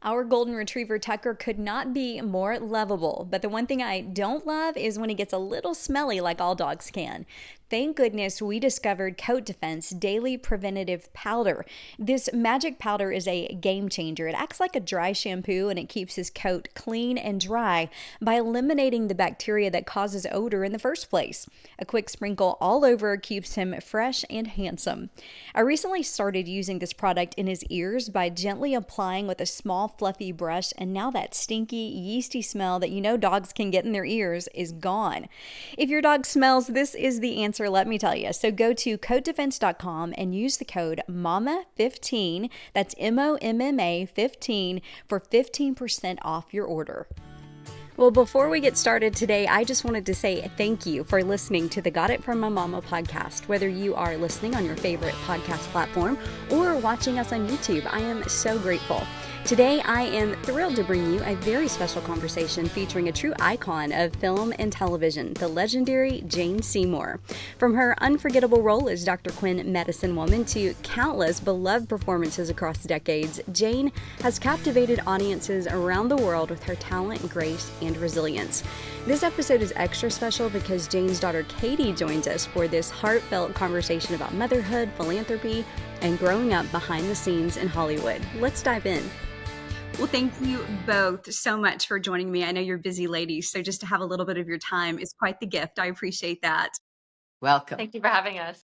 Our golden retriever Tucker could not be more lovable, but the one thing I don't love is when he gets a little smelly like all dogs can. Thank goodness we discovered Coat Defense Daily Preventative Powder. This magic powder is a game changer. It acts like a dry shampoo and it keeps his coat clean and dry by eliminating the bacteria that causes odor in the first place. A quick sprinkle all over keeps him fresh and handsome. I recently started using this product in his ears by gently applying with a small fluffy brush, and now that stinky, yeasty smell that you know dogs can get in their ears is gone. If your dog smells, this is the answer, let me tell you. So go to coatdefense.com and use the code MOMMA15, that's MOMMA 15, for 15% off your order. Well, before we get started today, I just wanted to say thank you for listening to the Got It From My Momma podcast. Whether you are listening on your favorite podcast platform or watching us on YouTube, I am so grateful. Today, I am thrilled to bring you a very special conversation featuring a true icon of film and television, the legendary Jane Seymour. From her unforgettable role as Dr. Quinn Medicine Woman to countless beloved performances across decades, Jane has captivated audiences around the world with her talent, grace, and resilience. This episode is extra special because Jane's daughter Katie joins us for this heartfelt conversation about motherhood, philanthropy, and growing up behind the scenes in Hollywood. Let's dive in. Well, thank you both so much for joining me. I know you're busy ladies, so just to have a little bit of your time is quite the gift. I appreciate that. Welcome. Thank you for having us.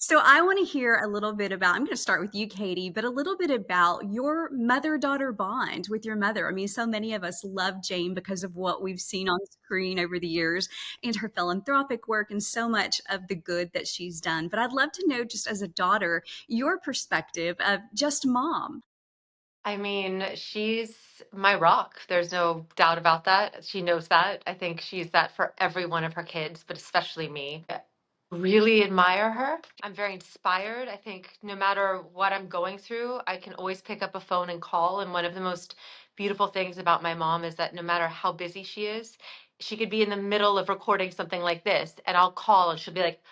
So I want to hear a little bit about, I'm going to start with you, Katie, but a little bit about your mother-daughter bond with your mother. I mean, so many of us love Jane because of what we've seen on screen over the years and her philanthropic work and so much of the good that she's done. But I'd love to know, just as a daughter, your perspective of just mom. I mean, she's my rock. There's no doubt about that. She knows that. I think she's that for every one of her kids, but especially me. I really admire her. I'm very inspired. I think no matter what I'm going through, I can always pick up a phone and call. And one of the most beautiful things about my mom is that no matter how busy she is, she could be in the middle of recording something like this, and I'll call and she'll be like,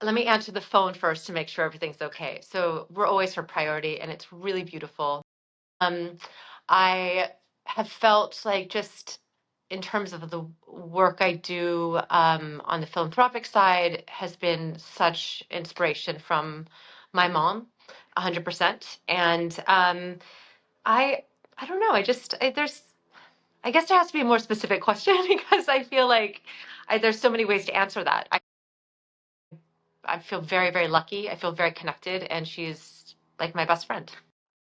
let me answer the phone first to make sure everything's okay. So we're always her priority, and it's really beautiful. Um, I have felt like, just in terms of the work I do on the philanthropic side, has been such inspiration from my mom, 100%. And I I don't know. I guess there has to be a more specific question because I feel like there's so many ways to answer that. I feel very, very lucky. I feel very connected, and she's like my best friend.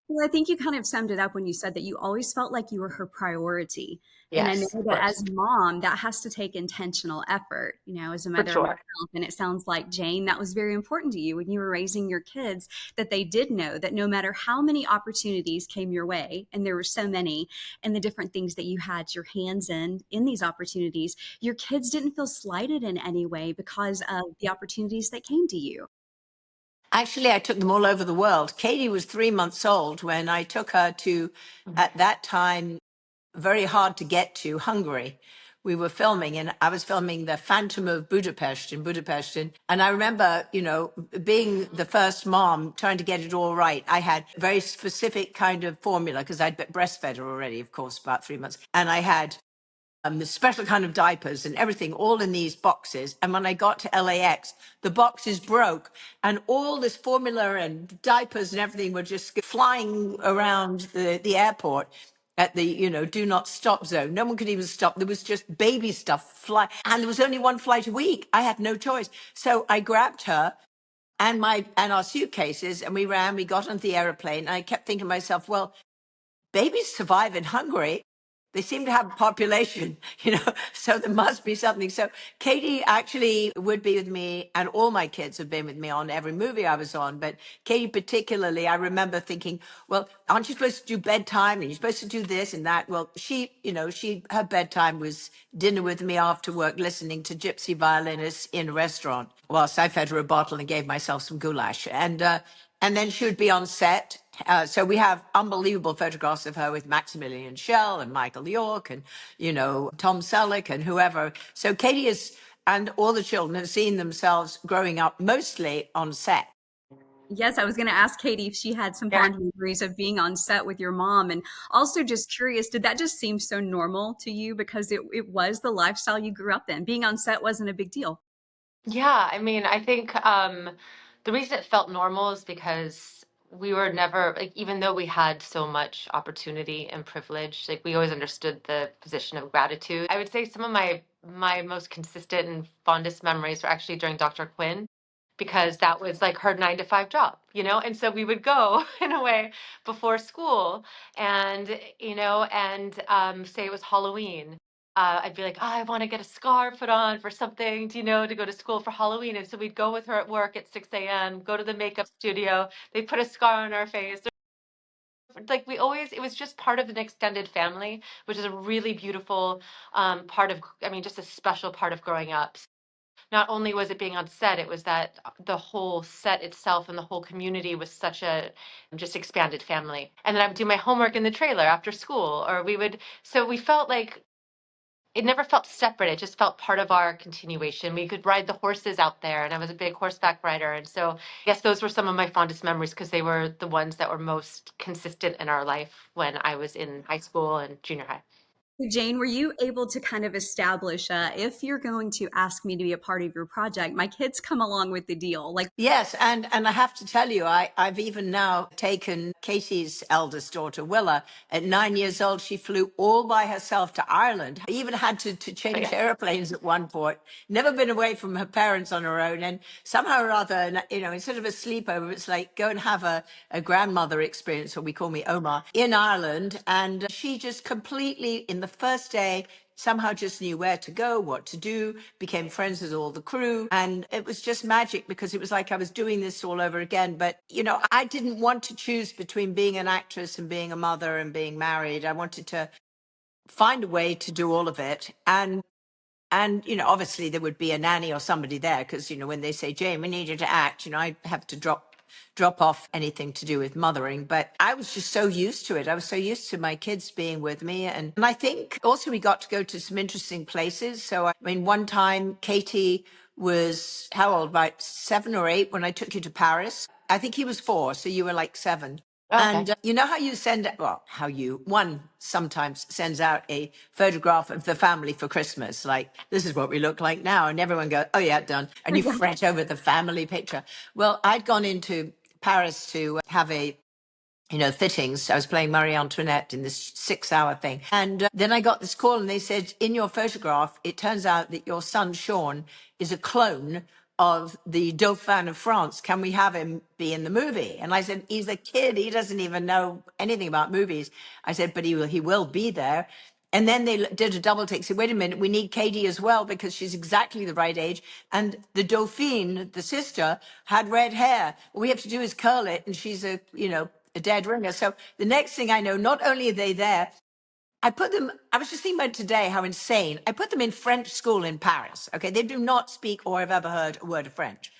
Well, I think you kind of summed it up when you said that you always felt like you were her priority. And I know Yes, of that as course, a mom, that has to take intentional effort, as a for mother sure. myself. And it sounds like, Jane, that was very important to you when you were raising your kids, that they did know that no matter how many opportunities came your way, and there were so many, and the different things that you had your hands in these opportunities, your kids didn't feel slighted in any way because of the opportunities that came to you. Actually, I took them all over the world. Katie was 3 months old when I took her to, Mhm. at that time, very hard to get to Hungary. We were filming, and I was filming The Phantom of Budapest in Budapest. And I remember, being the first mom, trying to get it all right. I had a very specific kind of formula because I'd breastfed her already, of course, about 3 months. And I had the special kind of diapers and everything, all in these boxes. And when I got to LAX, the boxes broke, and all this formula and diapers and everything were just flying around the airport at the, do not stop zone. No one could even stop. There was just baby stuff fly, and there was only one flight a week. I had no choice. So I grabbed her and our suitcases, and we got onto the airplane. And I kept thinking to myself, well, babies survive in Hungary. They seem to have a population, so there must be something. So Katie actually would be with me, and all my kids have been with me on every movie I was on. But Katie particularly, I remember thinking, well, aren't you supposed to do bedtime? And you're supposed to do this and that. Well, her bedtime was dinner with me after work, listening to gypsy violinists in a restaurant, whilst I fed her a bottle and gave myself some goulash. And then she would be on set. So we have unbelievable photographs of her with Maximilian Schell and Michael York and, Tom Selleck and whoever. So Katie and all the children have seen themselves growing up mostly on set. Yes, I was going to ask Katie if she had some Yeah. fond memories of being on set with your mom. And also just curious, did that just seem so normal to you because it was the lifestyle you grew up in? Being on set wasn't a big deal. Yeah, I mean, I think the reason it felt normal is because we were never like, even though we had so much opportunity and privilege, like we always understood the position of gratitude. I would say some of my most consistent and fondest memories were actually during Dr. Quinn, because that was like her 9 to 5 job, and so we would go in a way before school, and and say it was Halloween. I'd be like, oh, I want to get a scarf put on for something, to go to school for Halloween. And so we'd go with her at work at 6 a.m., go to the makeup studio. They put a scar on our face. Like we always, it was just part of an extended family, which is a really beautiful part of, I mean, just a special part of growing up. Not only was it being on set, it was that the whole set itself and the whole community was such a just expanded family. And then I would do my homework in the trailer after school, or so we felt like it never felt separate. It just felt part of our continuation. We could ride the horses out there, and I was a big horseback rider. And so, I guess those were some of my fondest memories because they were the ones that were most consistent in our life when I was in high school and junior high. Jane, were you able to kind of establish if you're going to ask me to be a part of your project, my kids come along with the deal? Like, Yes, and I have to tell you, I've even now taken Katie's eldest daughter, Willa, at 9 years old. She flew all by herself to Ireland. I even had to But change yeah, airplanes at one point. Never been away from her parents on her own. And somehow or other, instead of a sleepover, it's like go and have a grandmother experience, or we call me Omar, in Ireland. And she just completely, in the first day, somehow just knew where to go, what to do, became friends with all the crew. And it was just magic because it was like I was doing this all over again. But, I didn't want to choose between being an actress and being a mother and being married. I wanted to find a way to do all of it. And obviously there would be a nanny or somebody there because when they say, Jane, we need you to act, I have to drop off anything to do with mothering. But I was just so used to it. I was so used to my kids being with me. And I think also we got to go to some interesting places. So I mean, one time Katie was how old, about 7 or 8 when I took you to Paris. I think he was 4, so you were like 7. oh, okay. And you know how you send, well, how you, one sometimes sends out a photograph of the family for Christmas, like, this is what we look like now. And everyone goes, oh, yeah, done. And you fret over the family picture. Well, I'd gone into Paris to have a fittings. I was playing Marie Antoinette in this 6-hour thing. And then I got this call and they said, in your photograph, it turns out that your son, Sean, is a clone of the Dauphin of France. Can we have him be in the movie? And I said, he's a kid. He doesn't even know anything about movies. I said, but he will be there. And then they did a double take. Said, wait a minute, we need Katie as well because she's exactly the right age. And the Dauphine, the sister, had red hair. All we have to do is curl it, and she's a dead ringer. So the next thing I know, not only are they there, I was just thinking about today how insane. I put them in French school in Paris. Okay. They do not speak or have ever heard a word of French.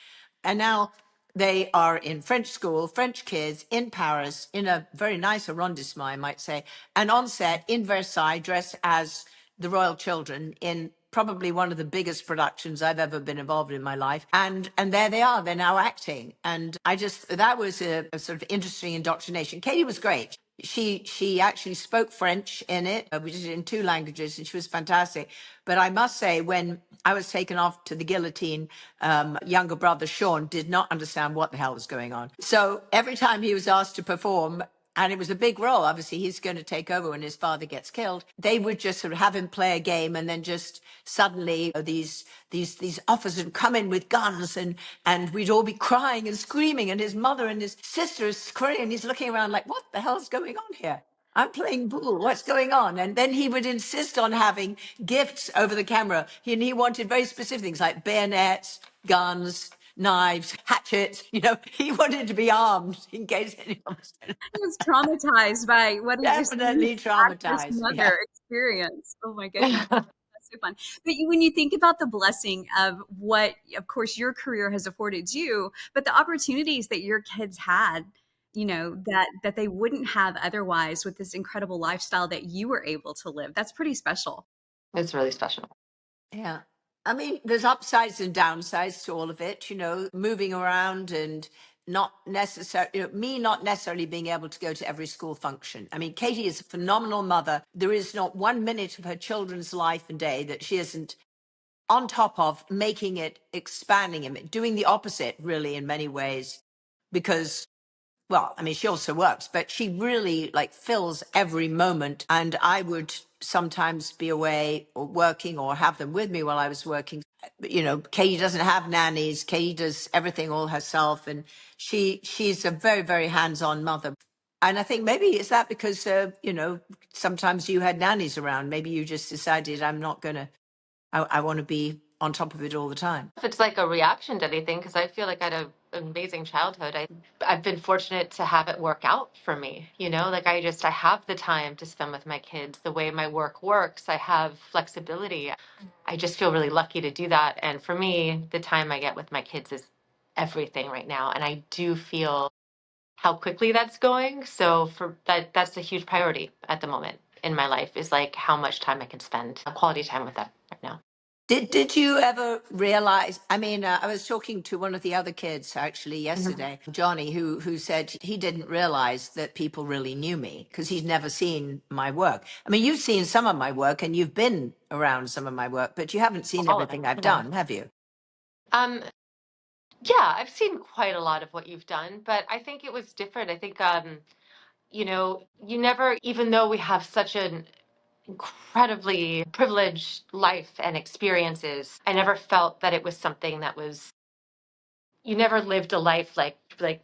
And now they are in French school, French kids in Paris, in a very nice arrondissement, I might say, and on set in Versailles, dressed as the royal children in probably one of the biggest productions I've ever been involved in my life. And there they are. They're now acting. And that was a sort of interesting indoctrination. Katie was great. She actually spoke French in it. We did it in 2 languages, and she was fantastic. But I must say, when I was taken off to the guillotine, younger brother Sean did not understand what the hell was going on. So every time he was asked to perform, and it was a big role. Obviously, he's going to take over when his father gets killed. They would just sort of have him play a game, and then just suddenly these officers would come in with guns, and we'd all be crying and screaming, and his mother and his sister is screaming, and he's looking around like, what the hell's going on here? I'm playing pool. What's going on? And then he would insist on having gifts over the camera. He wanted very specific things like bayonets, guns, knives, hatchets. He wanted to be armed in case anyone was was traumatized by what is this definitely actress traumatized. Yeah. mother experience. Oh my goodness. That's so fun. But when you think about the blessing of what, of course, your career has afforded you, but the opportunities that your kids had, that they wouldn't have otherwise with this incredible lifestyle that you were able to live, that's pretty special. It's really special. Yeah. I mean, there's upsides and downsides to all of it, moving around and not necessarily, me not necessarily being able to go to every school function. I mean, Katie is a phenomenal mother. There is not 1 minute of her children's life and day that she isn't on top of making it, expanding it, doing the opposite, really, in many ways, because well, I mean, she also works, but she really like fills every moment. And I would sometimes be away or working or have them with me while I was working. But, you know, Katie doesn't have nannies. Katie does everything all herself. And she's a very, very hands-on mother. And I think maybe is that because, you know, sometimes you had nannies around. Maybe you just decided I'm not going to, I want to be on top of it all the time. If it's like a reaction to anything, because I feel like I had an amazing childhood. I've been fortunate to have it work out for me. You know, like I have the time to spend with my kids. The way my work works, I have flexibility. I just feel really lucky to do that. And for me, the time I get with my kids is everything right now. And I do feel how quickly that's going. So for that, that's a huge priority at the moment in my life is like how much time I can spend quality time with them right now. Did you ever realize? I mean, I was talking to one of the other kids actually Mhm. yesterday, Johnny, who said he didn't realize that people really knew me because he's never seen my work. I mean, you've seen some of my work and you've been around some of my work, but you haven't seen All of it. everything I've Yeah. done, have you? Um, yeah, I've seen quite a lot of what you've done, but I think it was different. I think, you know, you never, even though we have such an incredibly privileged life and experiences, I never felt that it was something that was you never lived a life like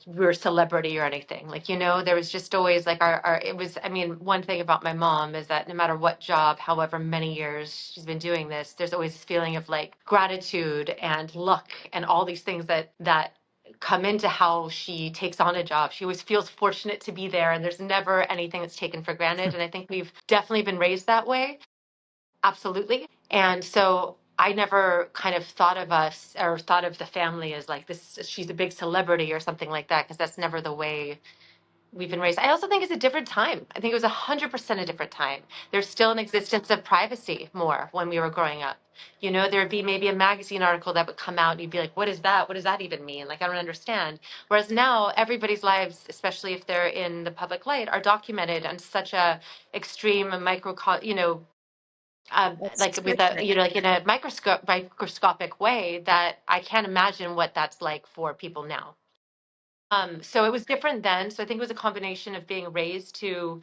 we were a celebrity or anything. Like, you know, there was just always like our it was I mean, one thing about my mom is that no matter what job, however many years she's been doing this, there's always this feeling of like gratitude and luck and all these things that come into how she takes on a job. She always feels fortunate to be there and there's never anything that's taken for granted. And I think we've definitely been raised that way. Absolutely. And so I never kind of thought of us or thought of the family as like this, she's a big celebrity or something like that, because that's never the way we've been raised. I also think it's a different time. I think it was 100% a different time. There's still an existence of privacy more when we were growing up. You know, there'd be maybe a magazine article that would come out and you'd be like, what is that? What does that even mean? Like, I don't understand. Whereas now everybody's lives, especially if they're in the public light, are documented on such a extreme you know, That's like with a terrific. you know like in a microscopic way that I can't imagine what that's like for people now. So it was different then. So I think it was a combination of being raised to,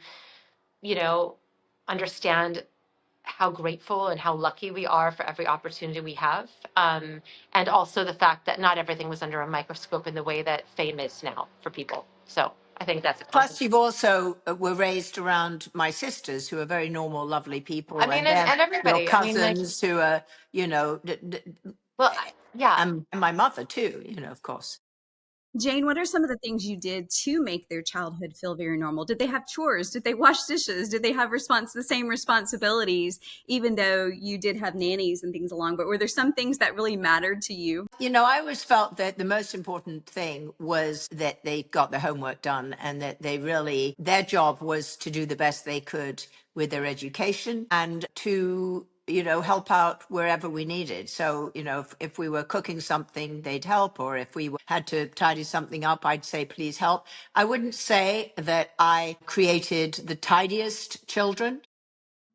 you know, understand how grateful and how lucky we are for every opportunity we have, and also the fact that not everything was under a microscope in the way that fame is now for people. So I think that's a Plus, combination. you've also were raised around my sisters, who are very normal, lovely I people, mean, and their and your everybody. I mean, like, cousins, who are, you know, well, yeah. and my mother too, you know, of course. Jane, what are some of the things you did to make their childhood feel very normal? Did they have chores? Did they wash dishes? Did they have the same responsibilities, even though you did have nannies and things along? But were there some things that really mattered to you? You know, I always felt that the most important thing was that they got their homework done and that they really, their job was to do the best they could with their education and to, you know, help out wherever we needed. So, you know, if we were cooking something, they'd help, or if we had to tidy something up, I'd say, please help. I wouldn't say that I created the tidiest children.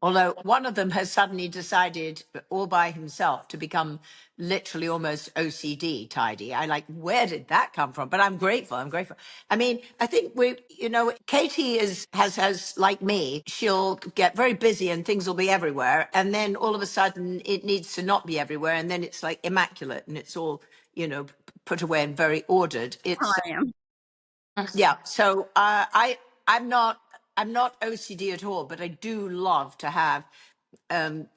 Although one of them has suddenly decided all by himself to become literally almost OCD tidy. I like, where did that come from? But I'm grateful. I'm grateful. I mean, I think you know, Katie has like me, she'll get very busy and things will be everywhere. And then all of a sudden it needs to not be everywhere. And then it's like immaculate and it's all, you know, put away and very ordered. How It's, I am. yeah. So I'm not I'm not OCD at all, but I do love to have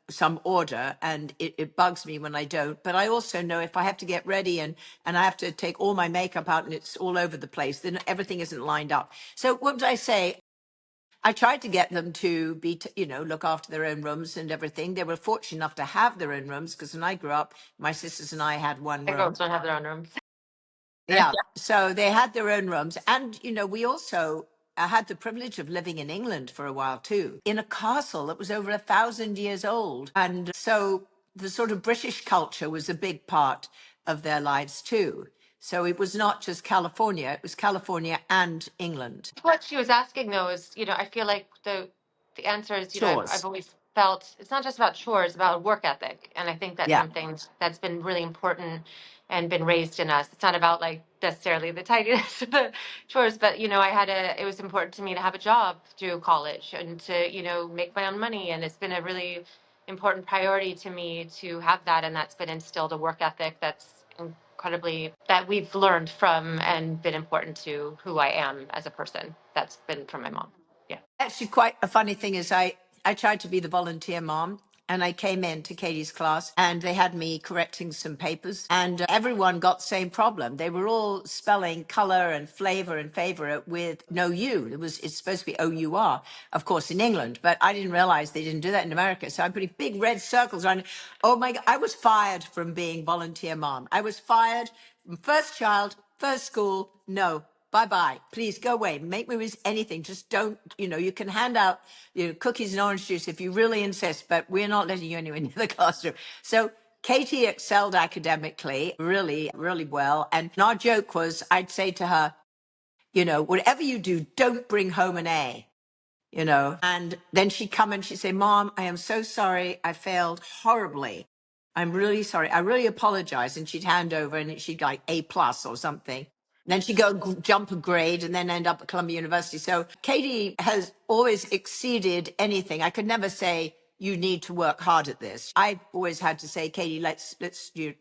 some order, and it bugs me when I don't. But I also know if I have to get ready and I have to take all my makeup out and it's all over the place, then everything isn't lined up. So what would I say? I tried to get them to be, you know, look after their own rooms and everything. They were fortunate enough to have their own rooms because when I grew up, my sisters and I had one My room. girls don't have their own rooms. Yeah. So they had their own rooms. And, you know, we also had the privilege of living in England for a while too, in a castle that was over 1,000 years old. And so the sort of British culture was a big part of their lives too. So it was not just California, it was California and England. What she was asking though is, I feel like the answer is, I've Chores. always felt it's not just about chores, it's about work ethic. And I think that's Yeah. something that's been really important and been raised in us. It's not about like necessarily the tidiness of the chores, but it was important to me to have a job through college and to, make my own money. And it's been a really important priority to me to have that. And that's been instilled a work ethic that's incredibly that we've learned from and been important to who I am as a person. That's been from my mom. Yeah. Actually, quite a funny thing is I tried to be the volunteer mom. And I came in to Katie's class and they had me correcting some papers and everyone got the same problem. They were all spelling color and flavor and favorite with no U. It's supposed to be O-U-R, of course, in England, but I didn't realize they didn't do that in America. So I'm putting big red circles around it. Oh my God, I was fired from being volunteer mom. I was fired from first child, first school, no. Bye-bye. Please go away. Make me with anything. Just don't, you can hand out cookies and orange juice if you really insist, but we're not letting you anywhere near the classroom. So Katie excelled academically really, really well. And our joke was I'd say to her, whatever you do, don't bring home an A. And then she'd come and she'd say, Mom, I am so sorry. I failed horribly. I'm really sorry. I really apologize. And she'd hand over and she'd like A plus or something. Then she'd go jump a grade and then end up at Columbia University. So Katie has always exceeded anything. I could never say, you need to work hard at this. I always had to say, Katie, let's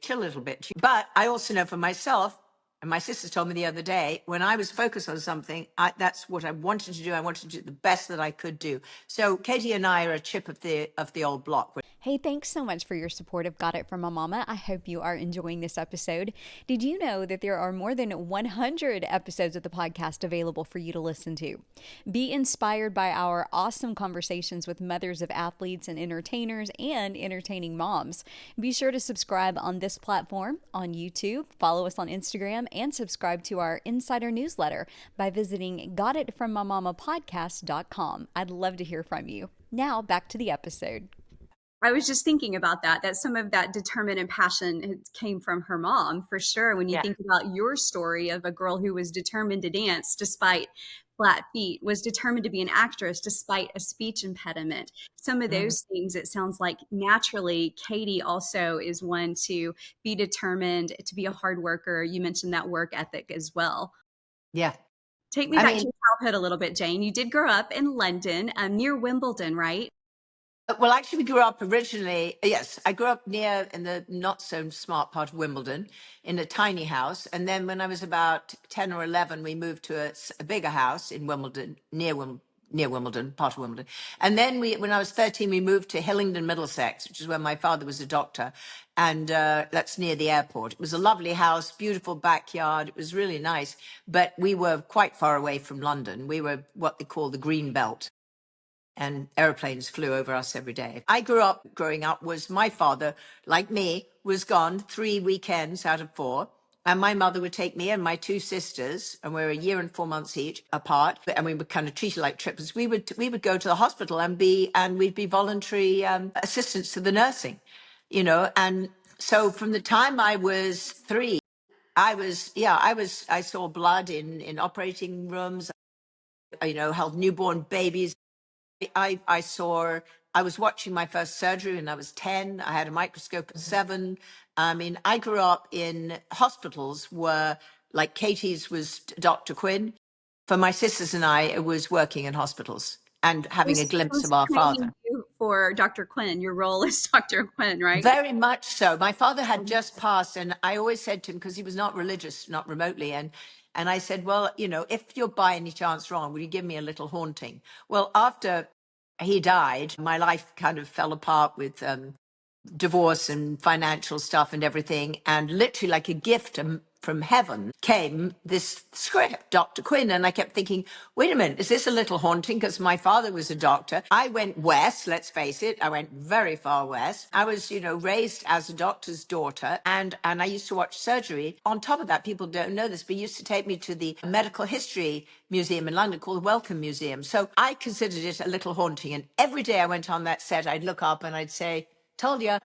chill a little bit. But I also know for myself, and my sisters told me the other day, when I was focused on something, that's what I wanted to do. I wanted to do the best that I could do. So Katie and I are a chip of the old block. Hey, thanks so much for your support of Got It From My Momma. I hope you are enjoying this episode. Did you know that there are more than 100 episodes of the podcast available for you to listen to? Be inspired by our awesome conversations with mothers of athletes and entertainers and entertaining moms. Be sure to subscribe on this platform, on YouTube, follow us on Instagram, and subscribe to our insider newsletter by visiting gotitfrommymamapodcast.com. I'd love to hear from you. Now, back to the episode. I was just thinking about that some of that determined and passion came from her mom, for sure. When you think about your story of a girl who was determined to dance despite flat feet, was determined to be an actress despite a speech impediment. Some of those things, it sounds like naturally, Katie also is one to be determined, to be a hard worker. You mentioned that work ethic as well. Yeah. Take me back to your childhood a little bit, Jane. You did grow up in London, near Wimbledon, right? Well, actually, we grew up originally, yes, I grew up in the not so smart part of Wimbledon in a tiny house. And then when I was about 10 or 11, we moved to a bigger house in Wimbledon, near Wimbledon, part of Wimbledon. And then when I was 13, we moved to Hillingdon, Middlesex, which is where my father was a doctor. And that's near the airport. It was a lovely house, beautiful backyard. It was really nice. But we were quite far away from London. We were what they call the Green Belt. And airplanes flew over us every day. Growing up was my father, like me, was gone 3 weekends out of 4. And my mother would take me and my 2 sisters, and we're a year and 4 months each apart. And we would kind of treat it like trips. We would go to the hospital and we'd be voluntary assistants to the nursing, And so from the time I was 3, I saw blood in operating rooms, held newborn babies. I was watching my first surgery when I was 10. I had a microscope at 7. I mean, I grew up in hospitals where, like Katie's was Dr. Quinn. For my sisters and I, it was working in hospitals and having a glimpse of our father. For Dr. Quinn, your role is Dr. Quinn, right? Very much so. My father had just passed, and I always said to him, because he was not religious, not remotely, and I said, well, if you're by any chance wrong, will you give me a little haunting? Well, after he died, my life kind of fell apart with divorce and financial stuff and everything. And literally like a gift from heaven came this script, Dr. Quinn. And I kept thinking, wait a minute, is this a little haunting? Because my father was a doctor. I went west, let's face it. I went very far west. I was, raised as a doctor's daughter. And I used to watch surgery. On top of that, people don't know this, but he used to take me to the Medical History Museum in London called the Wellcome Museum. So I considered it a little haunting. And every day I went on that set, I'd look up and I'd say, told you.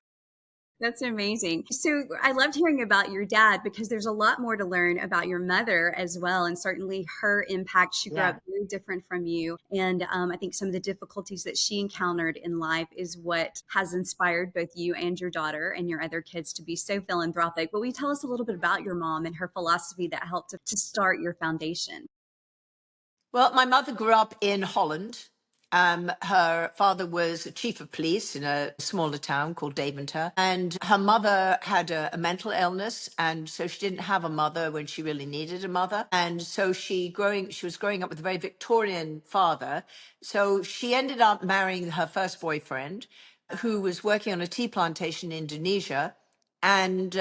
That's amazing. So I loved hearing about your dad because there's a lot more to learn about your mother as well. And certainly her impact. She grew Yeah. up very different from you. And I think some of the difficulties that she encountered in life is what has inspired both you and your daughter and your other kids to be so philanthropic. But will you tell us a little bit about your mom and her philosophy that helped to start your foundation? Well, my mother grew up in Holland. Her father was a chief of police in a smaller town called Deventer. And her mother had a mental illness. And so she didn't have a mother when she really needed a mother. And so she was growing up with a very Victorian father. So she ended up marrying her first boyfriend, who was working on a tea plantation in Indonesia and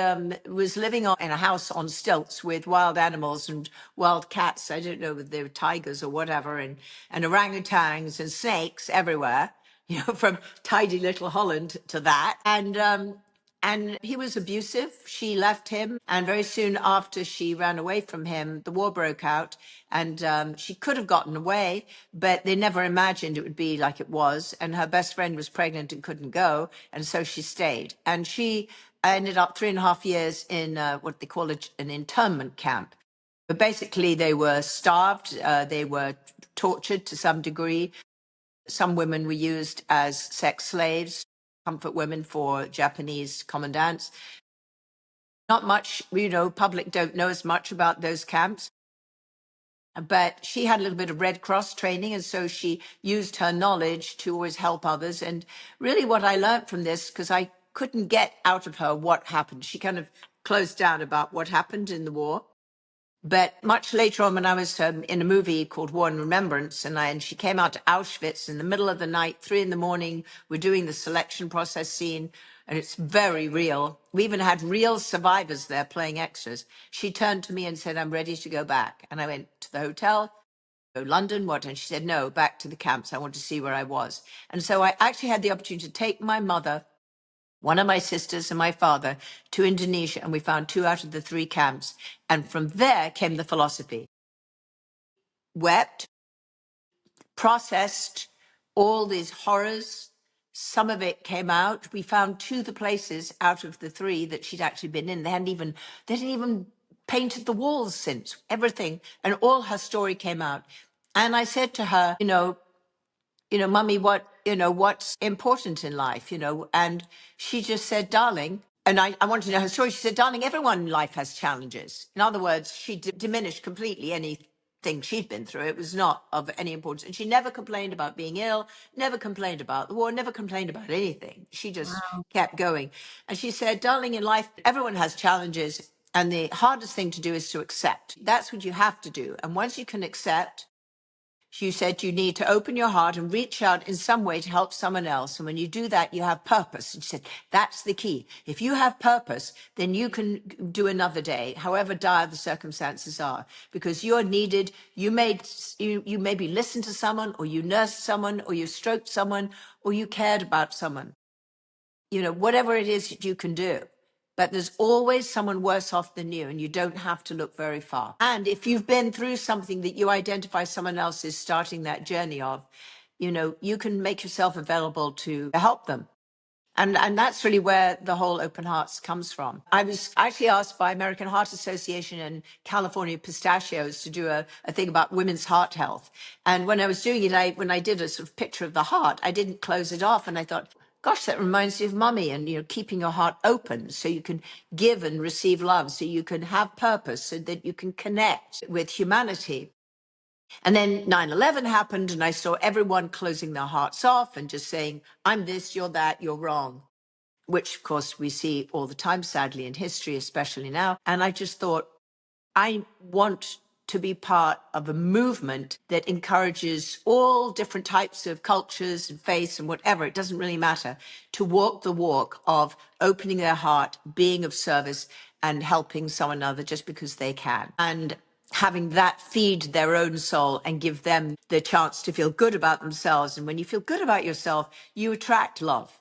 was living in a house on stilts with wild animals and wild cats. I don't know if they were tigers or whatever, and orangutans and snakes everywhere. You know, from tidy little Holland to that. And he was abusive. She left him. And very soon after she ran away from him, the war broke out. And she could have gotten away, but they never imagined it would be like it was. And her best friend was pregnant and couldn't go. And so she stayed. And she ended up 3.5 years in what they call an internment camp. But basically, they were starved. They were tortured to some degree. Some women were used as sex slaves, comfort women for Japanese commandants. Not much, public don't know as much about those camps. But she had a little bit of Red Cross training, and so she used her knowledge to always help others. And really, what I learned from this, because I couldn't get out of her what happened, she kind of closed down about what happened in the war. But much later on, when I was in a movie called War and Remembrance, and she came out to Auschwitz in the middle of the night, 3 a.m, we're doing the selection process scene, and it's very real. We even had real survivors there playing extras. She turned to me and said, "I'm ready to go back." And I went to the hotel, go London, what? And she said, "No, back to the camps. I want to see where I was." And so I actually had the opportunity to take my mother, one of my sisters and my father to Indonesia, and we found 2 out of the 3 camps. And from there came the philosophy. Wept, processed all these horrors. Some of it came out. We found 2 of the places out of the 3 that she'd actually been in. They didn't even painted the walls since, everything. And all her story came out. And I said to her, "Mummy, what's important in life, And she just said, "Darling," and I wanted to know her story. She said, "Darling, everyone in life has challenges." In other words, she diminished completely anything she'd been through. It was not of any importance. And she never complained about being ill, never complained about the war, never complained about anything. She just kept going. And she said, "Darling, in life, everyone has challenges. And the hardest thing to do is to accept. That's what you have to do. And once you can accept," you said, "you need to open your heart and reach out in some way to help someone else. And when you do that, you have purpose." And she said, "That's the key. If you have purpose, then you can do another day, however dire the circumstances are, because you're needed. You maybe listened to someone, or you nursed someone, or you stroked someone, or you cared about someone. Whatever it is that you can do. But there's always someone worse off than you, and you don't have to look very far. And if you've been through something that you identify someone else is starting that journey of, you can make yourself available to help them." And that's really where the whole Open Hearts comes from. I was actually asked by American Heart Association and California Pistachios to do a thing about women's heart health. And when I was doing it, when I did a sort of picture of the heart, I didn't close it off. And I thought, gosh, that reminds me of Mummy, and keeping your heart open so you can give and receive love, so you can have purpose, so that you can connect with humanity. And then 9/11 happened, and I saw everyone closing their hearts off and just saying, "I'm this, you're that, you're wrong," which, of course, we see all the time, sadly, in history, especially now. And I just thought, I want to be part of a movement that encourages all different types of cultures and faiths and whatever, it doesn't really matter, to walk the walk of opening their heart, being of service, and helping someone another just because they can. And having that feed their own soul and give them the chance to feel good about themselves. And when you feel good about yourself, you attract love.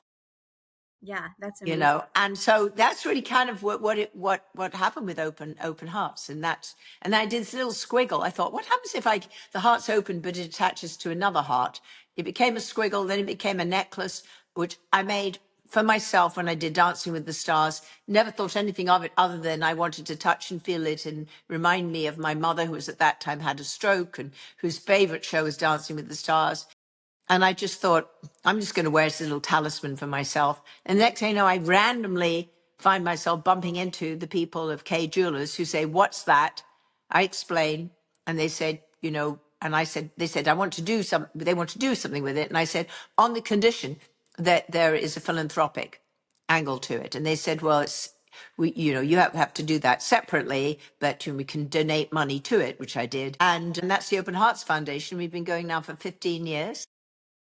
Yeah, that's amazing. And so that's really kind of what happened with open hearts. And I did this little squiggle. I thought, what happens if the heart's open but it attaches to another heart? It became a squiggle, then it became a necklace, which I made for myself, when I did Dancing with the Stars, never thought anything of it other than I wanted to touch and feel it and remind me of my mother, who was at that time had a stroke and whose favorite show was Dancing with the Stars. And I just thought, I'm just going to wear this little talisman for myself. And the next thing you know, I randomly find myself bumping into the people of Kay Jewelers who say, "What's that?" I explain, and they said, and I said, they said, they want to do something with it. And I said, on the condition that there is a philanthropic angle to it. And they said, well, you have to do that separately, but we can donate money to it, which I did. And that's the Open Hearts Foundation. We've been going now for 15 years.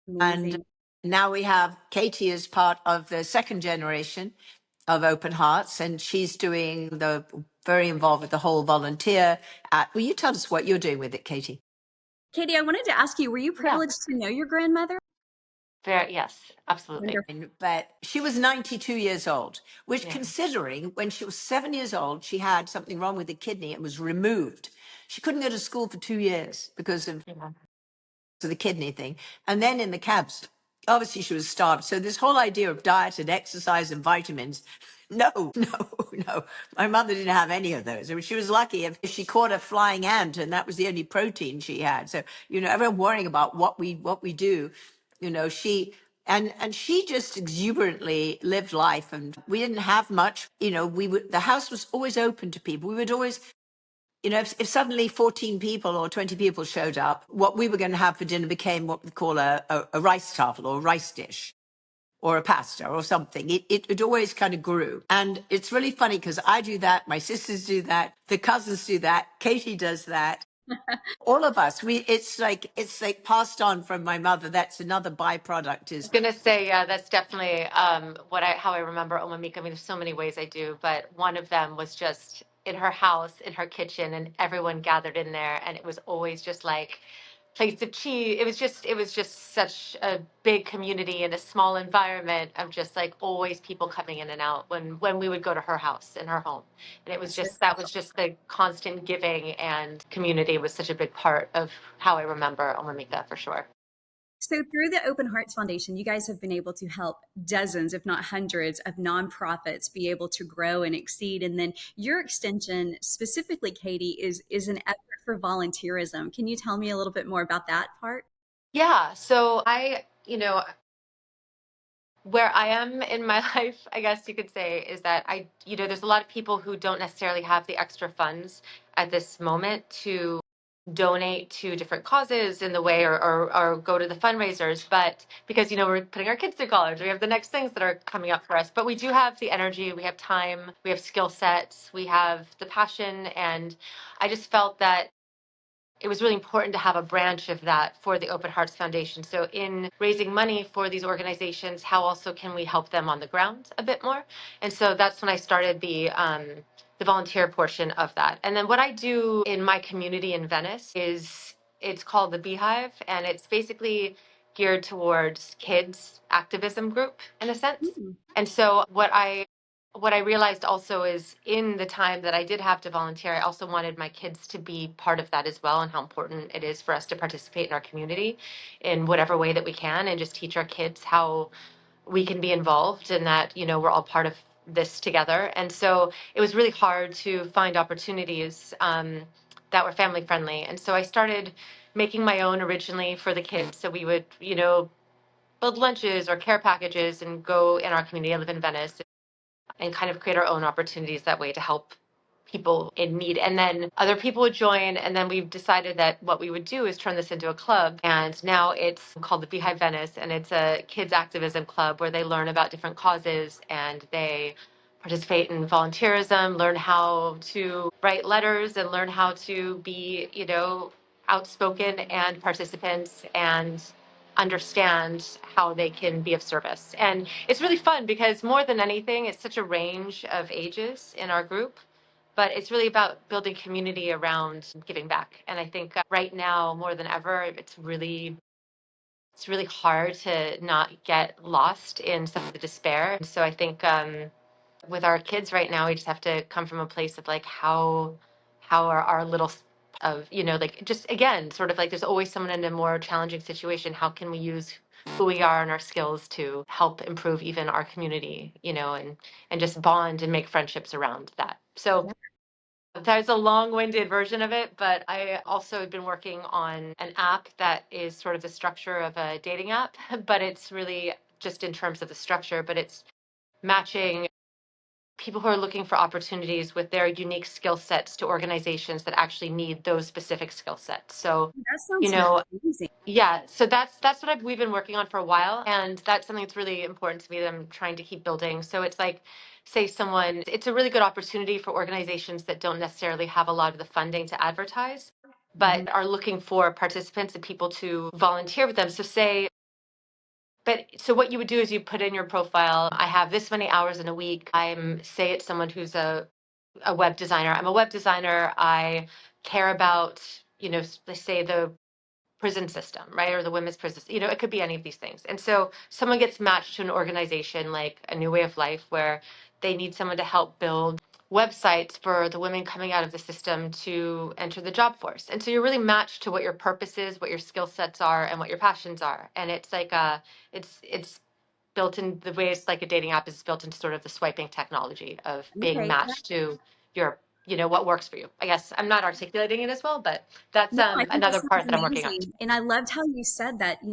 Amazing. And now we have Katie as part of the second generation of Open Hearts, and she's very involved with the whole volunteer. Will you tell us what you're doing with it, Katie? Katie, I wanted to ask you, were you privileged to know your grandmother? Yes, absolutely. Wonderful. But she was 92 years old, which, considering when she was 7 years old, she had something wrong with the kidney and was removed. She couldn't go to school for 2 years because of the kidney thing. And then in the cabs, obviously she was starved. So this whole idea of diet and exercise and vitamins, no, no. My mother didn't have any of those. I mean, she was lucky if she caught a flying ant and that was the only protein she had. So, everyone worrying about what we do, and she just exuberantly lived life, and we didn't have much. The house was always open to people. We would always, if suddenly 14 people or 20 people showed up, what we were going to have for dinner became what we call a rice tafel or a rice dish or a pasta or something. It always kind of grew. And it's really funny because I do that, my sisters do that, the cousins do that, Katie does that. All of us, it's like passed on from my mother. That's another byproduct. Is Gonna say, yeah, that's definitely how I remember Oma Mika. I mean, there's so many ways I do, but one of them was just in her house, in her kitchen, and everyone gathered in there, and it was always just like plates of cheese. It was just such a big community in a small environment of just like always people coming in and out when we would go to her house in her home, and it was just that was just the constant giving, and community was such a big part of how I remember Oma Mika for sure. So, through the Open Hearts Foundation, you guys have been able to help dozens, if not hundreds, of nonprofits be able to grow and exceed. And then your extension, specifically, Katie, is an effort for volunteerism. Can you tell me a little bit more about that part? Yeah, so where I am in my life, I guess you could say, is that there's a lot of people who don't necessarily have the extra funds at this moment to donate to different causes in the way, or go to the fundraisers, but because we're putting our kids through college, we have the next things that are coming up for us, but we do have the energy, we have time, we have skill sets, we have the passion, and I just felt that it was really important to have a branch of that for the Open Hearts Foundation. So in raising money for these organizations, how also can we help them on the ground a bit more? And so that's when I started the volunteer portion of that. And then what I do in my community in Venice is it's called the Beehive, and it's basically geared towards kids activism group in a sense. Mm. And so what I realized also is in the time that I did have to volunteer, I also wanted my kids to be part of that as well, and how important it is for us to participate in our community in whatever way that we can, and just teach our kids how we can be involved, and that, we're all part of this together. And so it was really hard to find opportunities that were family friendly. And so I started making my own originally for the kids. So we would, build lunches or care packages and go in our community. I live in Venice, and kind of create our own opportunities that way to help people in need. And then other people would join. And then we've decided that what we would do is turn this into a club. And now it's called the Beehive Venice. And it's a kids activism club where they learn about different causes, and they participate in volunteerism, learn how to write letters, and learn how to be, outspoken and participants, and understand how they can be of service. And it's really fun because more than anything, it's such a range of ages in our group, but it's really about building community around giving back. And I think right now more than ever, it's really hard to not get lost in some of the despair. So I think with our kids right now, we just have to come from a place of like how are our little of like just again sort of like there's always someone in a more challenging situation. How can we use who we are and our skills to help improve even our community, and just bond and make friendships around that. So there's a long-winded version of it, but I also have been working on an app that is sort of the structure of a dating app, but it's really just in terms of the structure, but it's matching people who are looking for opportunities with their unique skill sets to organizations that actually need those specific skill sets. So, That you sounds know, amazing. yeah, so that's what we've been working on for a while, and that's something that's really important to me that I'm trying to keep building. So it's like, say it's a really good opportunity for organizations that don't necessarily have a lot of the funding to advertise, Mhm. but are looking for participants and people to volunteer with them. So what you would do is you put in your profile, I have this many hours in a week. Say it's someone who's a web designer. I'm a web designer. I care about, let's say the prison system, right? Or the women's prison, it could be any of these things. And so someone gets matched to an organization like A New Way of Life, where they need someone to help build websites for the women coming out of the system to enter the job force. And so you're really matched to what your purpose is, what your skill sets are, and what your passions are. And it's like it's built in the way it's like a dating app is built into sort of the swiping technology of being Okay. matched to your, what works for you. I guess I'm not articulating it as well, but that's No, I think that another sounds part that I'm working on. amazing. And I loved how you said that,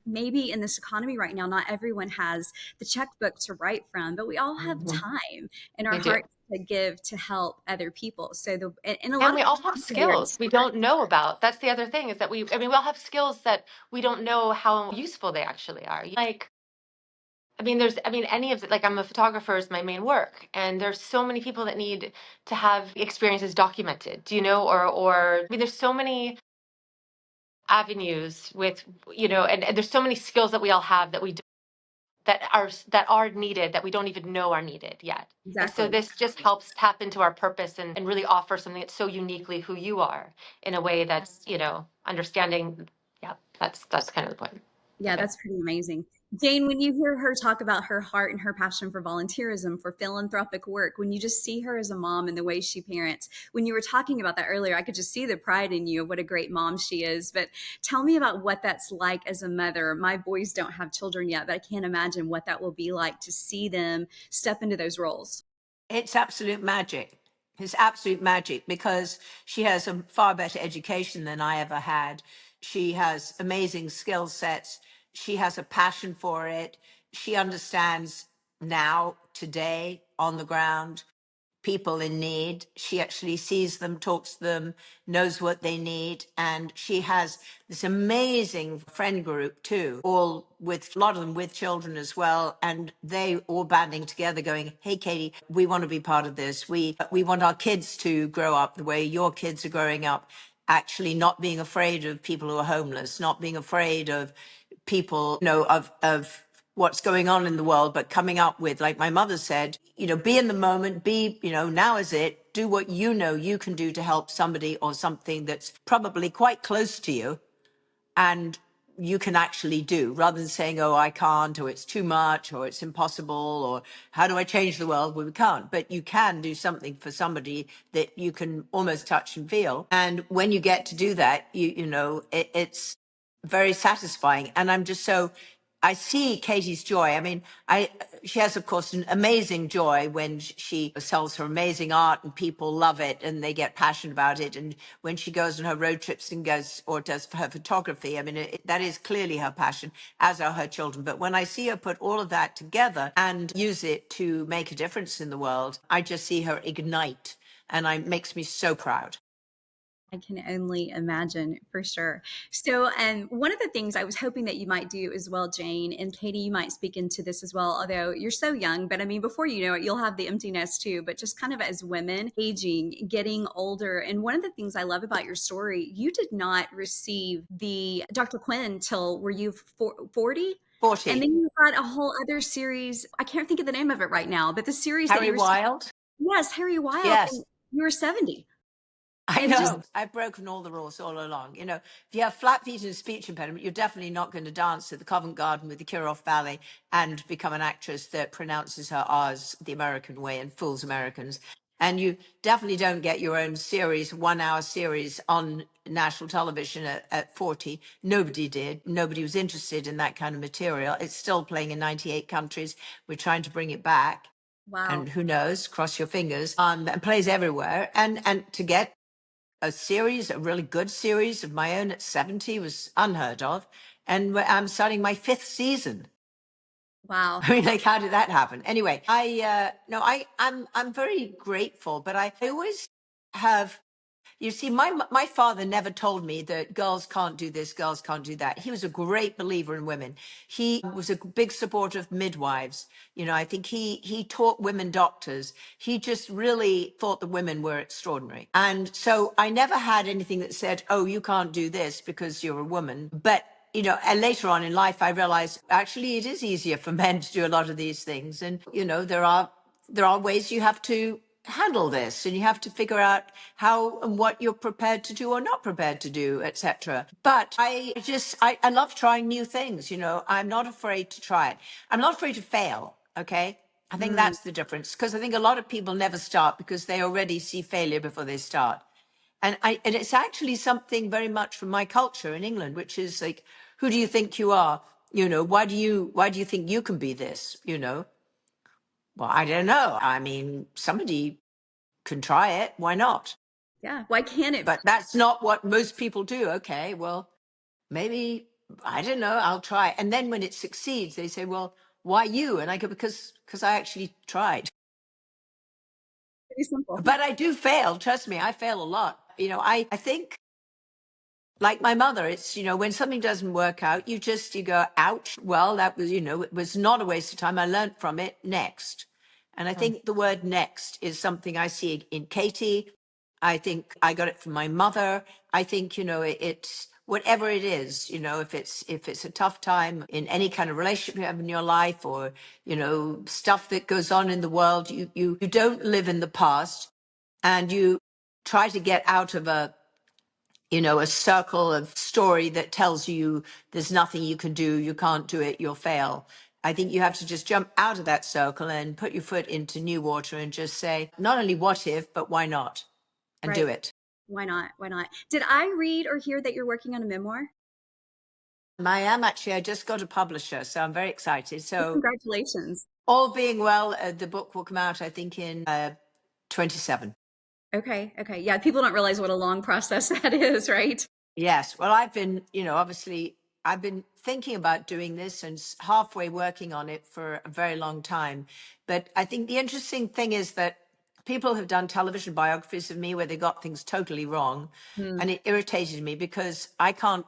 maybe in this economy right now, not everyone has the checkbook to write from, but we all have Mhm. time and our We do. hearts to give to help other people. So and a lot And of we all have people there. skills we don't know about. That's the other thing is that we all have skills that we don't know how useful they actually are. Like, any of it, like I'm a photographer is my main work. And there's so many people that need to have experiences documented, do you know, there's so many avenues with, and there's so many skills that we all have that are needed that we don't even know are needed yet. And so Exactly. this just helps tap into our purpose and really offer something that's so uniquely who you are in a way that's, understanding. Yeah, that's kind of the point Yeah, of it. that's pretty amazing. Jane, when you hear her talk about her heart and her passion for volunteerism, for philanthropic work, when you just see her as a mom and the way she parents, when you were talking about that earlier, I could just see the pride in you of what a great mom she is. But tell me about what that's like as a mother. My boys don't have children yet, but I can't imagine what that will be like to see them step into those roles. It's absolute magic. It's absolute magic because she has a far better education than I ever had. She has amazing skill sets. She has a passion for it. She understands now, today, on the ground, people in need. She actually sees them, talks to them, knows what they need. And she has this amazing friend group too, all with a lot of them with children as well. And they all banding together going, hey, Katie, we want to be part of this. We want our kids to grow up the way your kids are growing up, actually not being afraid of people who are homeless, not being afraid of people, of what's going on in the world, but coming up with, like my mother said, be in the moment, now is it, do what you know you can do to help somebody or something that's probably quite close to you and you can actually do, rather than saying, oh, I can't, or it's too much, or it's impossible, or how do I change the world? Well, we can't, but you can do something for somebody that you can almost touch and feel. And when you get to do that, it's very satisfying. And I see Katie's joy. I mean, she has, of course, an amazing joy when she sells her amazing art and people love it and they get passionate about it. And when she goes on her road trips and goes or does her photography, I mean, that is clearly her passion, as are her children. But when I see her put all of that together and use it to make a difference in the world, I just see her ignite, and it makes me so proud. I can only imagine for sure. So, and one of the things I was hoping that you might do as well, Jane, and Katie, you might speak into this as well, although you're so young, but I mean, before you know it, you'll have the empty nest too, but just kind of as women aging, getting older. And one of the things I love about your story, you did not receive the Dr. Quinn till were you 40? 40. And then you got a whole other series. I can't think of the name of it right now, but the series that Harry you received. Wild? Yes, Harry Wild. Yes. And you were 70. I And just know. I've broken all the rules all along. If you have flat feet and a speech impediment, you're definitely not going to dance at the Covent Garden with the Kirov Ballet and become an actress that pronounces her R's the American way and fools Americans. And you definitely don't get your own series, 1 hour series on national television at 40. Nobody did. Nobody was interested in that kind of material. It's still playing in 98 countries. We're trying to bring it back. Wow. And who knows, cross your fingers, and plays everywhere. And to get a series, a really good series of my own at 70 was unheard of. And I'm starting my 5th season. Wow. I mean, like, how did that happen? Anyway, I'm very grateful, but I always have. You see, my father never told me that girls can't do this, girls can't do that. He was a great believer in women. He was a big supporter of midwives. You know, I think he taught women doctors. He just really thought the women were extraordinary. And so I never had anything that said, "Oh, you can't do this because you're a woman." But you know, and later on in life, I realized actually it is easier for men to do a lot of these things. And, you know, there are ways you have to handle this, and you have to figure out how and what you're prepared to do or not prepared to do, etc. But I love trying new things. You know, I'm not afraid to try it. I'm not afraid to fail. Okay. I think that's the difference, because I think a lot of people never start because they already see failure before they start. And it's actually something very much from my culture in England, which is like, who do you think you are? You know, why do you think you can be this? You know, well, I don't know. I mean, somebody can try it. Why not? Yeah. Why can't it? But that's not what most people do. Okay, well, maybe, I don't know, I'll try. And then when it succeeds, they say, well, why you? And I go, because I actually tried. Pretty simple. But I do fail. Trust me, I fail a lot. You know, I think, like my mother, it's, you know, when something doesn't work out, you go, ouch. Well, that was, you know, it was not a waste of time. I learned from it. Next. And I think the word next is something I see in Katie. I think I got it from my mother. I think, you know, it's whatever it is, you know, if it's a tough time in any kind of relationship you have in your life, or, you know, stuff that goes on in the world, you don't live in the past, and you try to get out of a circle of story that tells you there's nothing you can do, you can't do it, you'll fail. I think you have to just jump out of that circle and put your foot into new water and just say, not only what if, but why not? And Right. do it. Why not? Why not? Did I read or hear that you're working on a memoir? I am actually, I just got a publisher, so I'm very excited. Well, So, congratulations. all being well, the book will come out, I think, in 27. Okay. Okay. Yeah. People don't realize what a long process that is, right? Yes. Well, I've been, obviously, I've been thinking about doing this and halfway working on it for a very long time. But I think the interesting thing is that people have done television biographies of me where they got things totally wrong. Hmm. And it irritated me because I can't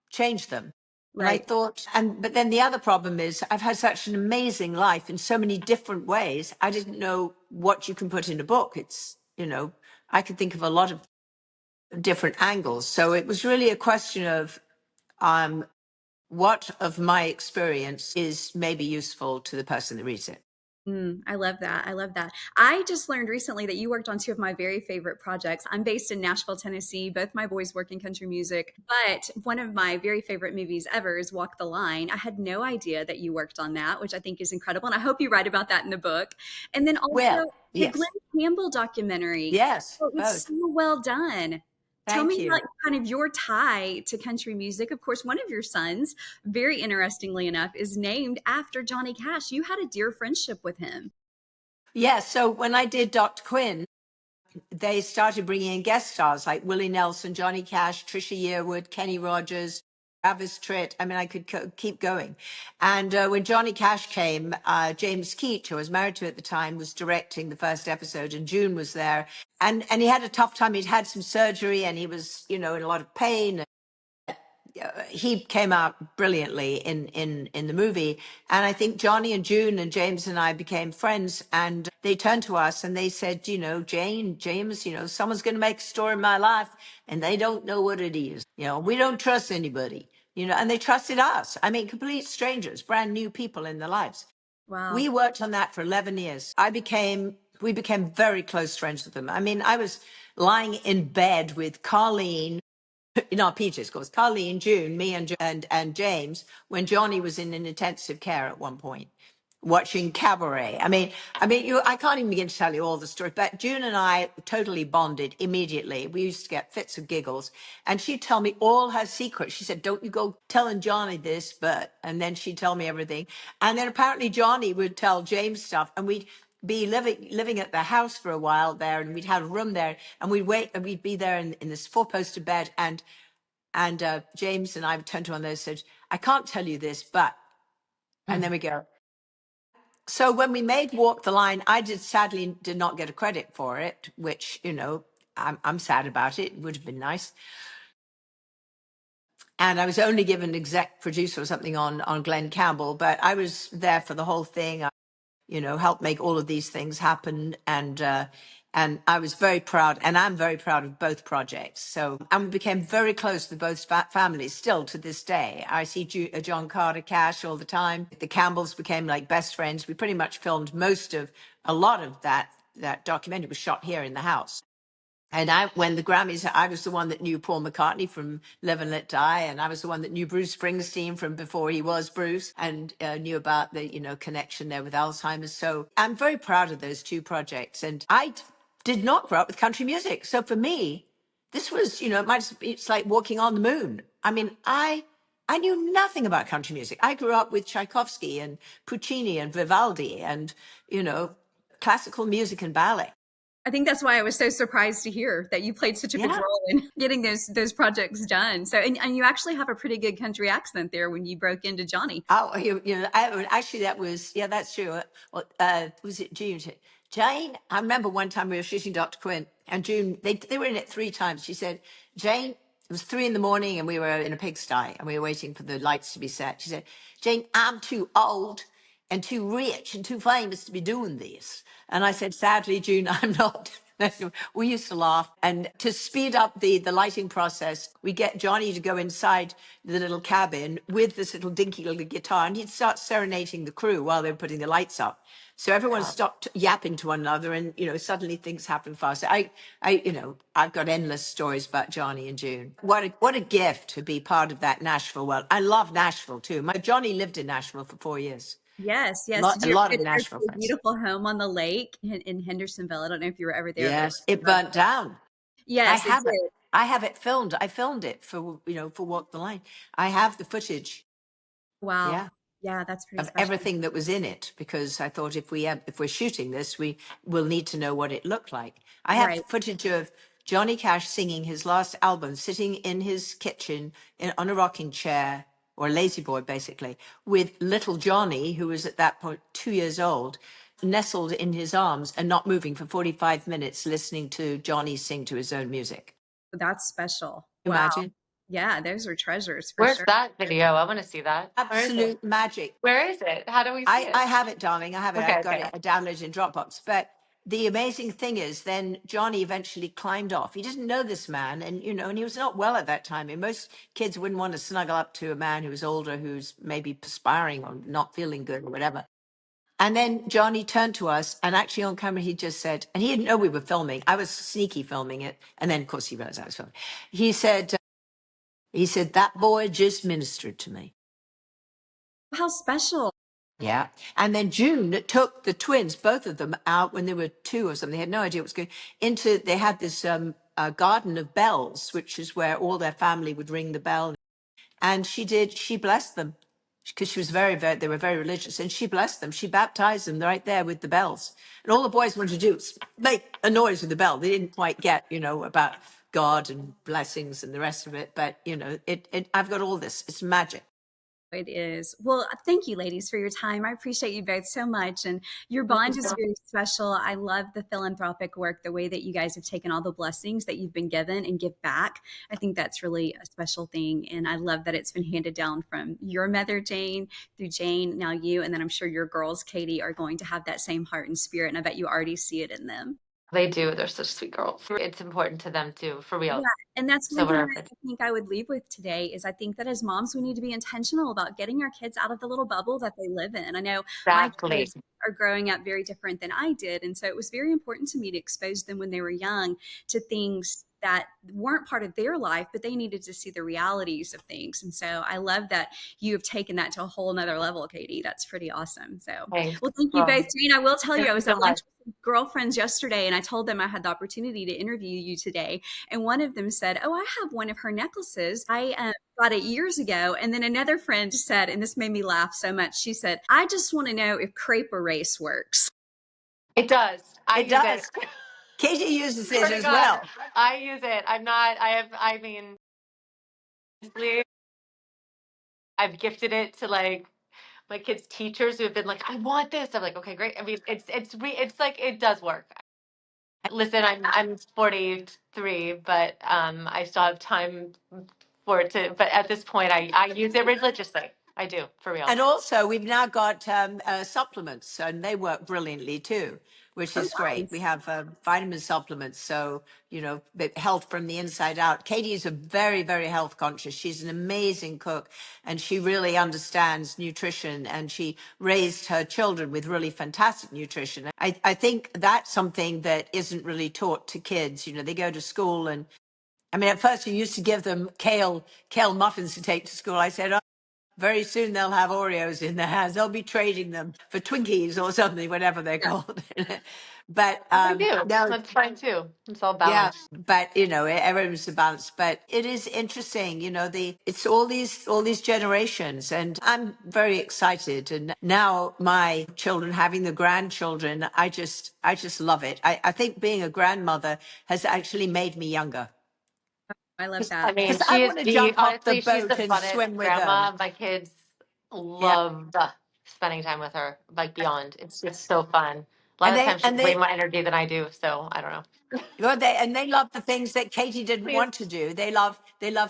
change them. And I Right. thought, but then the other problem is I've had such an amazing life in so many different ways. I didn't know what you can put in a book. It's, I could think of a lot of different angles. So it was really a question of what of my experience is maybe useful to the person that reads it. I love that. I love that. I just learned recently that you worked on two of my very favorite projects. I'm based in Nashville, Tennessee. Both my boys work in country music, but one of my very favorite movies ever is Walk the Line. I had no idea that you worked on that, which I think is incredible. And I hope you write about that in the book. And then also Well, the Glenn yes. Campbell documentary. Yes, Oh, it's both. so well done. Tell Thank me you. about kind of your tie to country music. Of course, one of your sons, very interestingly enough, is named after Johnny Cash. You had a dear friendship with him. Yes. So when I did Dr. Quinn, they started bringing in guest stars like Willie Nelson, Johnny Cash, Trisha Yearwood, Kenny Rogers, Travis Tritt. I mean, I could keep going. And when Johnny Cash came, James Keach, who I was married to at the time, was directing the first episode, and June was there. And he had a tough time. He'd had some surgery, and he was, in a lot of pain. He came out brilliantly in the movie. And I think Johnny and June and James and I became friends, and they turned to us and they said, Jane, James, someone's going to make a story in my life and they don't know what it is. We don't trust anybody, and they trusted us. I mean, complete strangers, brand new people in their lives. Wow. We worked on that for 11 years. We became very close friends with them. I mean, I was lying in bed with Carlene in our PJs, of course, Carlene, June, me, and James, when Johnny was in an intensive care at one point. watching Cabaret. I can't even begin to tell you all the stories, but June and I totally bonded immediately. We used to get fits of giggles, and she'd tell me all her secrets. She said, "Don't you go telling Johnny this," and then she'd tell me everything. And then apparently Johnny would tell James stuff, and we'd be living at the house for a while there, and we'd have a room there, and we'd wait, and we'd be there in this four-poster bed, and James and I would turn to one of those and said, "I can't tell you this, but," and then we go. So when we made Walk the Line, I sadly did not get a credit for it, which, I'm sad about it. It would have been nice. And I was only given exec producer or something on Glenn Campbell, but I was there for the whole thing. Helped make all of these things happen. And I was very proud, and I'm very proud of both projects. So, and we became very close with both families still to this day. I see John Carter Cash all the time. The Campbells became like best friends. We pretty much filmed a lot of that documentary was shot here in the house. And when the Grammys, I was the one that knew Paul McCartney from Live and Let Die, and I was the one that knew Bruce Springsteen from before he was Bruce, and knew about the connection there with Alzheimer's. So I'm very proud of those two projects. And I did not grow up with country music, so for me, this was it's like walking on the moon. I knew nothing about country music. I grew up with Tchaikovsky and Puccini and Vivaldi and classical music and ballet. I think that's why I was so surprised to hear that you played such a big role in getting those projects done. So, and you actually have a pretty good country accent there when you broke into Johnny. Oh, actually, that's true. Well, was it June? Jane, I remember one time we were shooting Dr. Quinn, and June, they were in it 3 times. She said, "Jane," it was 3 a.m, and we were in a pigsty, and we were waiting for the lights to be set. She said, "Jane, I'm too old and too rich and too famous to be doing this." And I said, "Sadly, June, I'm not." We used to laugh. And to speed up the lighting process, we get Johnny to go inside the little cabin with this little dinky little guitar, and he'd start serenading the crew while they were putting the lights up. So everyone stopped yapping to one another, and suddenly things happen fast. I've got endless stories about Johnny and June. What a gift to be part of that Nashville world. I love Nashville too. My Johnny lived in Nashville for 4 years. Yes. A Did you lot ever of get to go Nashville to a friends. beautiful home on the lake in Hendersonville? I don't know if you were ever there. Yes, it burnt down. Yes, it did. I have it filmed. I filmed it for Walk the Line. I have the footage. Wow. Yeah. Yeah, that's pretty Of special. everything that was in it, because I thought if we're shooting this, we will need to know what it looked like. I have footage of Johnny Cash singing his last album, sitting in his kitchen on a rocking chair or a lazy boy, basically, with little Johnny, who was at that point 2 years old, nestled in his arms and not moving for 45 minutes, listening to Johnny sing to his own music. That's special. Imagine. Wow. Yeah, those are treasures for Where's sure. that video? I want to see that. Absolute magic. Where is it? How do we see it? I have it, darling. I have it. Okay, I've got okay. it downloaded in Dropbox. But the amazing thing is, then Johnny eventually climbed off. He didn't know this man, and and he was not well at that time. And most kids wouldn't want to snuggle up to a man who's older, who's maybe perspiring or not feeling good or whatever. And then Johnny turned to us, and actually on camera, he just said, and he didn't know we were filming. I was sneaky filming it, and then of course he realized I was filming. He said, "That boy just ministered to me." How special. Yeah. And then June took the twins, both of them, out when they were 2 or something. They had no idea what was going into. They had this garden of bells, which is where all their family would ring the bell. And she blessed them because she was they were very religious. And she blessed them. She baptized them right there with the bells. And all the boys wanted to do was make a noise with the bell. They didn't quite get, about God and blessings and the rest of it. But, I've got all this. It's magic. It is. Well, thank you, ladies, for your time. I appreciate you both so much. And your bond is very special. I love the philanthropic work, the way that you guys have taken all the blessings that you've been given and give back. I think that's really a special thing. And I love that it's been handed down from your mother, Jane, through Jane, now you. And then I'm sure your girls, Katie, are going to have that same heart and spirit. And I bet you already see it in them. They do. They're such sweet girls. It's important to them too, for real. Yeah, and that's So one thing that I think I would leave with today is I think that as moms, we need to be intentional about getting our kids out of the little bubble that they live in. I know my Exactly. kids are growing up very different than I did. And so it was very important to me to expose them when they were young to things that weren't part of their life, but they needed to see the realities of things. And so I love that you have taken that to a whole nother level, Katie. That's pretty awesome. So, Thanks. well, thank you both. Jane, I will tell you, I was So at lunch with girlfriends yesterday, and I told them I had the opportunity to interview you today. And one of them said, "Oh, I have one of her necklaces. I got it years ago." And then another friend said, and this made me laugh so much, she said, "I just want to know if crepe erase works." It does. I It use does. it. Katie uses it Swear to as God, well. I use it. I'm not. I mean, honestly, I've gifted it to like my kids' teachers who have been like, "I want this." I'm like, "Okay, great." I mean, it's like it does work. Listen, I'm 43, but I still have time for it to. But at this point, I use it religiously. I do, for real. And also, we've now got supplements, and they work brilliantly too, which Oh, is great. We nice. have vitamin supplements, so health from the inside out. Katie is a very, very health conscious. She's an amazing cook, and she really understands nutrition. And she raised her children with really fantastic nutrition. I think that's something that isn't really taught to kids. They go to school, and I mean, at first you used to give them kale muffins to take to school. I said, very soon they'll have Oreos in their hands. They'll be trading them for Twinkies or something, whatever they're Yeah. called. But I do. no, That's fine too. It's all yeah, balanced. but everyone's a balance. But it is interesting, it's all these generations, and I'm very excited. And now my children having the grandchildren, I just love it. I think being a grandmother has actually made me younger I love I that. mean, because I she is want to the jump off the honestly, she's the boat and funnest swim with them. grandma. My kids Yeah. love spending time with her, like beyond. It's just so fun. A lot And of they times she and has way they more energy than I do, so I don't know. Well, they love the things that Katie didn't Please. want to do. They love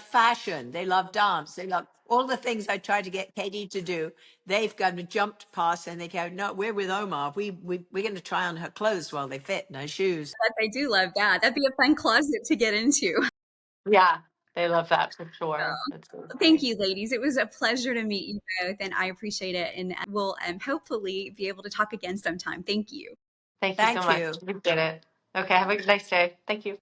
fashion. They love dance. They love all the things I tried to get Katie to do. They've kind of jumped past, and they go, "No, we're with Omar. We're going to try on her clothes while they fit and her shoes." But I do love that. That'd be a fun closet to get into. Yeah, they love that for sure. That's so Thank funny. you, ladies. It was a pleasure to meet you both, and I appreciate it. And we'll hopefully be able to talk again sometime. Thank you. Thank you so Thank much. you. You did it. Okay, have a nice day. Thank you.